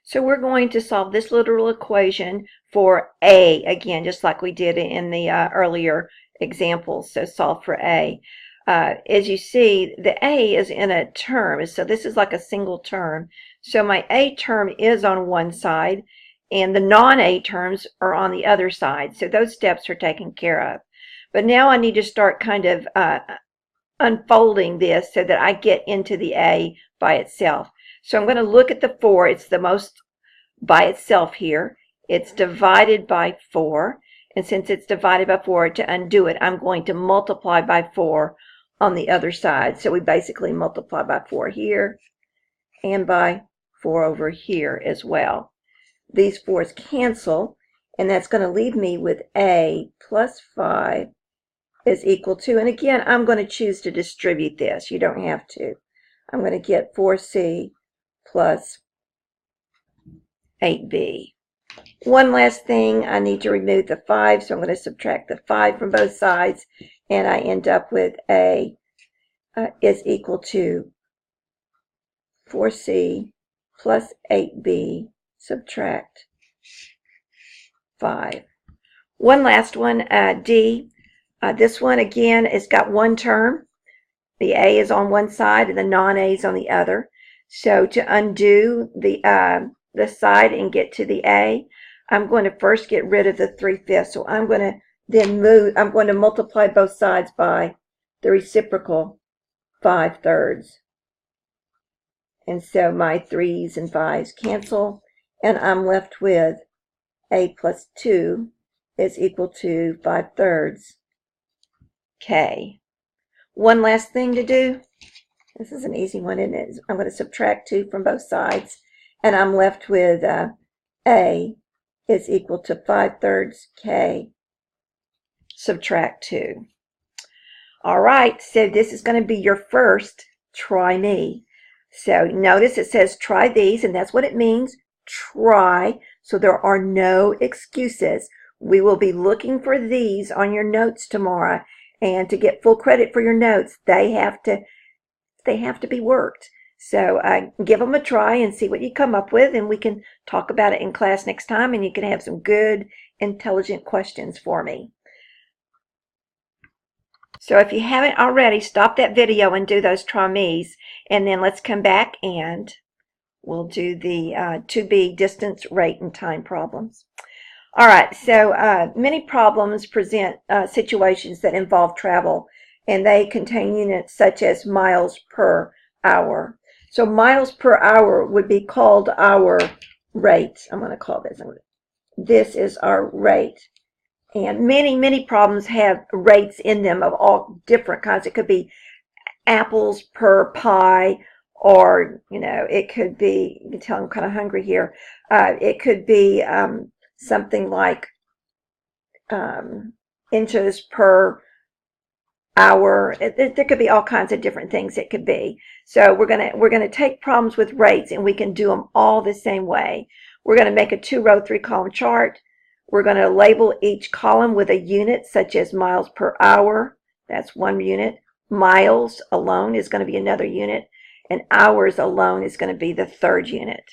So we're going to solve this literal equation for A again, just like we did in the earlier examples. So solve for A. As you see, the A is in a term, so this is like a single term. So my A term is on one side, and the non-A terms are on the other side. So those steps are taken care of. But now I need to start kind of unfolding this so that I get into the A by itself. So I'm going to look at the 4. It's the most by itself here. It's divided by 4. And since it's divided by 4, to undo it, I'm going to multiply by 4 on the other side. So we basically multiply by 4 here and by 4 over here as well. These 4's cancel, and that's going to leave me with A plus 5 is equal to, and again, I'm going to choose to distribute this. You don't have to. I'm going to get 4C plus 8B. One last thing, I need to remove the 5, so I'm going to subtract the 5 from both sides, and I end up with A is equal to 4C plus 8B subtract 5. One last one, D. This one, again, has got one term. The A is on one side and the non-A is on the other. So to undo the side and get to the A, I'm going to first get rid of the 3/5. So I'm going to then I'm going to multiply both sides by the reciprocal 5/3. And so my 3's and 5's cancel, and I'm left with A plus 2 is equal to 5/3 K. One last thing to do. This is an easy one, isn't it? I'm going to subtract 2 from both sides, and I'm left with A is equal to 5/3 K subtract 2. All right, so this is going to be your first try me. So notice it says try these, and that's what it means, try. So there are no excuses. We will be looking for these on your notes tomorrow. And to get full credit for your notes, they have to be worked. So give them a try and see what you come up with, and we can talk about it in class next time, and you can have some good, intelligent questions for me. So if you haven't already, stop that video and do those try me's, and then let's come back and we'll do the to-be distance, rate, and time problems. All right, so many problems present situations that involve travel, and they contain units such as miles per hour. So miles per hour would be called our rate. I'm going to call this is our rate. And many problems have rates in them of all different kinds. It could be apples per pie, or, it could be, you can tell I'm kind of hungry here. It could be something like inches per hour. There could be all kinds of different things it could be. So we're gonna take problems with rates, and we can do them all the same way. We're going to make a 2-row, 3-column chart. We're going to label each column with a unit, such as miles per hour. That's one unit. Miles alone is going to be another unit, and hours alone is going to be the third unit.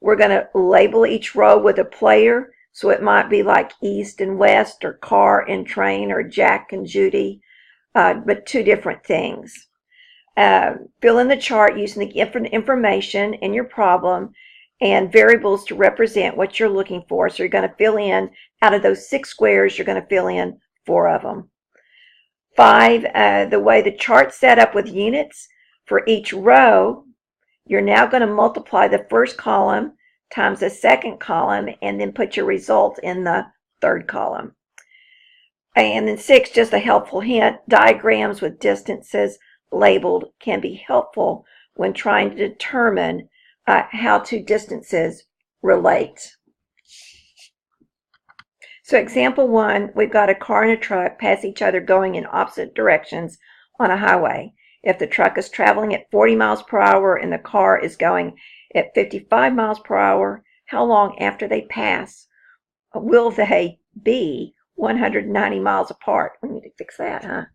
We're going to label each row with a player, so it might be like east and west, or car and train, or Jack and Judy, but two different things. Fill in the chart using the information in your problem and variables to represent what you're looking for. So you're going to fill in, out of those 6 squares, you're going to fill in 4 of them. 5, the way the chart's set up with units, for each row, you're now going to multiply the first column times the second column, and then put your result in the third column. And then 6, just a helpful hint, diagrams with distances labeled can be helpful when trying to determine how two distances relate. So example 1, we've got a car and a truck pass each other going in opposite directions on a highway. If the truck is traveling at 40 miles per hour and the car is going at 55 miles per hour, how long after they pass will they be 190 miles apart? We need to fix that, huh?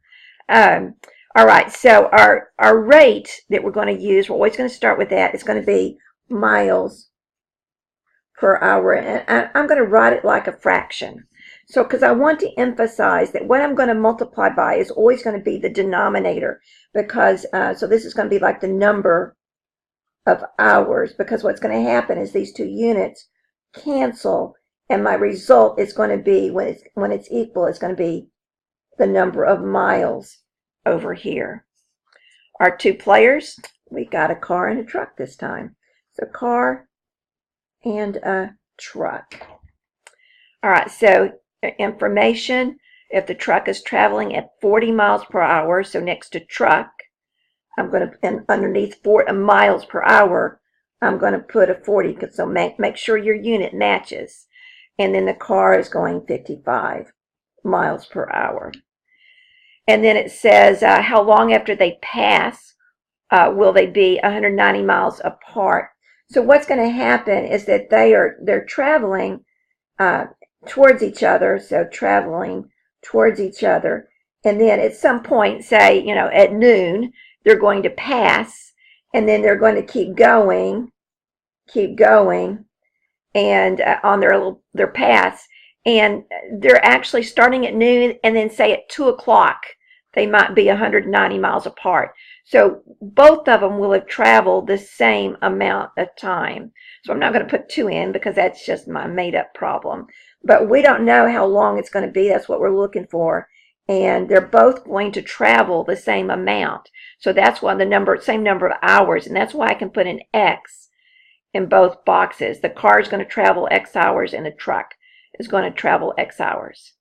All right, so our rate that we're going to use, we're always going to start with that. It's going to be miles per hour. And I'm going to write it like a fraction. So, because I want to emphasize that what I'm going to multiply by is always going to be the denominator, because, so this is going to be like the number of hours, because what's going to happen is these two units cancel, and my result is going to be, when it's equal, it's going to be the number of miles over here. Our two players, we got a car and a truck this time. So car and a truck. All right, so information, if the truck is traveling at 40 miles per hour, so next to truck, I'm going to, and underneath miles per hour, I'm going to put a 40, so make sure your unit matches. And then the car is going 55 miles per hour. And then it says how long after they pass will they be 190 miles apart. So what's going to happen is that they're traveling towards each other, so traveling towards each other, and then at some point, say, at noon, they're going to pass, and then they're going to keep going, and on their paths, and they're actually starting at noon, and then say at 2 o'clock, they might be 190 miles apart. So both of them will have traveled the same amount of time. So I'm not going to put 2 in because that's just my made-up problem. But we don't know how long it's going to be. That's what we're looking for. And they're both going to travel the same amount. So that's why same number of hours. And that's why I can put an X in both boxes. The car is going to travel X hours and the truck is going to travel X hours.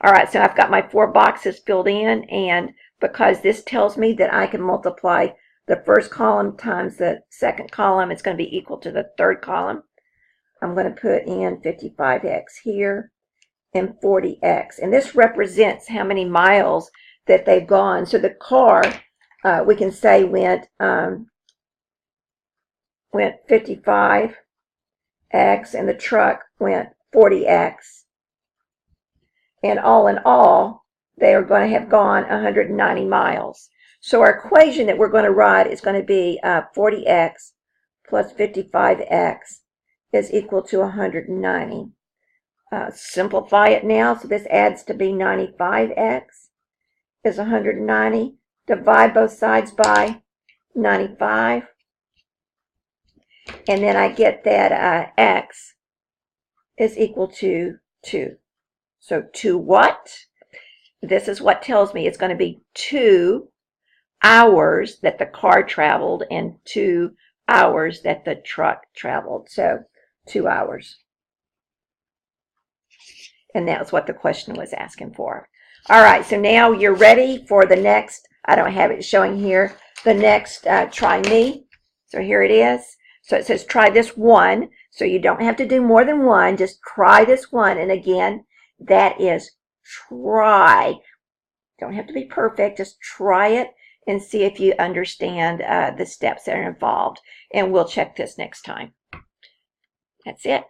All right, so I've got my 4 boxes filled in, and because this tells me that I can multiply the first column times the second column, it's going to be equal to the third column. I'm going to put in 55x here and 40x, and this represents how many miles that they've gone. So the car, we can say went 55x, and the truck went 40x. And all in all, they are going to have gone 190 miles. So our equation that we're going to write is going to be 40x plus 55x is equal to 190. Simplify it now, so this adds to be 95x is 190. Divide both sides by 95. And then I get that x is equal to 2. So 2 what? This is what tells me it's going to be 2 hours that the car traveled and 2 hours that the truck traveled. So 2 hours. And that was what the question was asking for. All right, so now you're ready for the next, I don't have it showing here, the next try me. So here it is. So it says try this one. So you don't have to do more than one, just try this one. And again, that is try. Don't have to be perfect, just try it and see if you understand the steps that are involved. And we'll check this next time. That's it.